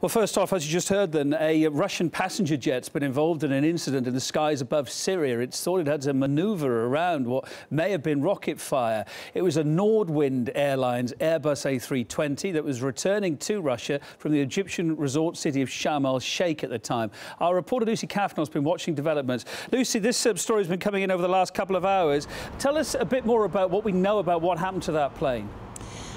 Well, first off, as you just heard then, a Russian passenger jet's been involved in an incident in the skies above Syria. It's thought it had to manoeuvre around what may have been rocket fire. It was a Nordwind Airlines Airbus A320 that was returning to Russia from the Egyptian resort city of Sharm el-Sheikh at the time. Our reporter Lucy Kavanagh has been watching developments. Lucy, this story has been coming in over the last couple of hours. Tell us a bit more about what we know about what happened to that plane.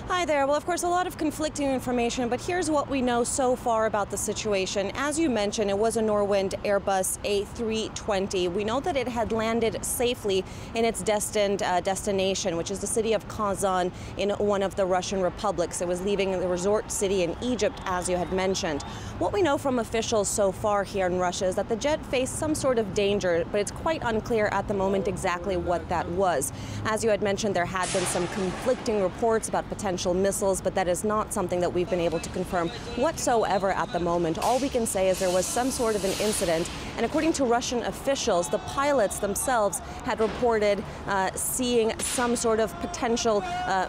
Hi there. Well, of course, a lot of conflicting information, but here's what we know so far about the situation. As you mentioned, it was a Nordwind Airbus A320. We know that it had landed safely in its destined destination, which is the city of Kazan in one of the Russian republics. It was leaving the resort city in Egypt, as you had mentioned. What we know from officials so far here in Russia is that the jet faced some sort of danger, but it's quite unclear at the moment exactly what that was. As you had mentioned, there had been some conflicting reports about potential missiles, but that is not something that we've been able to confirm whatsoever at the moment. All we can say is there was some sort of an incident, and according to Russian officials, the pilots themselves had reported seeing some sort of potential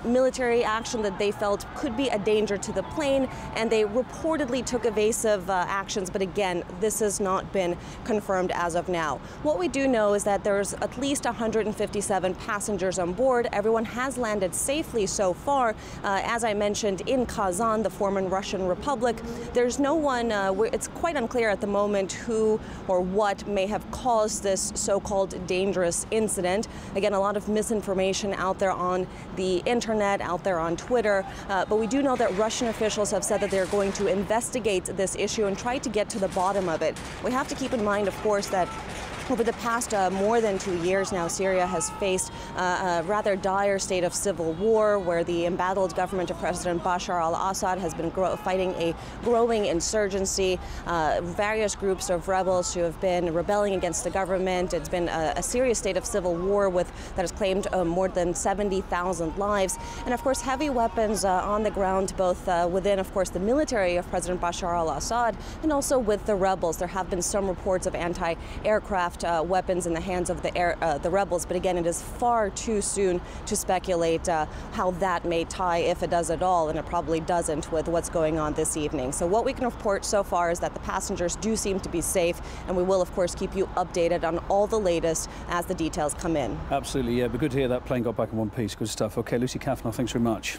military action that they felt could be a danger to the plane, and they reportedly took evasive actions, but again, this has not been confirmed as of now. What we do know is that there's at least 157 passengers on board. Everyone has landed safely so far. As I mentioned, in Kazan, the former Russian Republic, there's no one, it's quite unclear at the moment who or what may have caused this so-called dangerous incident. Again, a lot of misinformation out there on the internet, out there on Twitter, but we do know that Russian officials have said that they're going to investigate this issue and try to get to the bottom of it. We have to keep in mind, of course, that over the past more than 2 years now, Syria has faced a rather dire state of civil war where the embattled government of President Bashar al-Assad has been fighting a growing insurgency, various groups of rebels who have been rebelling against the government. It's been a serious state of civil war that has claimed more than 70,000 lives. And of course, heavy weapons on the ground, both within, of course, the military of President Bashar al-Assad and also with the rebels. There have been some reports of anti-aircraft weapons in the hands of the rebels, but again, it is far too soon to speculate how that may tie, if it does at all, and it probably doesn't with what's going on this evening. So what we can report so far is that the passengers do seem to be safe, and we will, of course, keep you updated on all the latest as the details come in. Absolutely, yeah, but good to hear that plane got back in one piece. Good stuff. Okay, Lucy Kavanagh, thanks very much.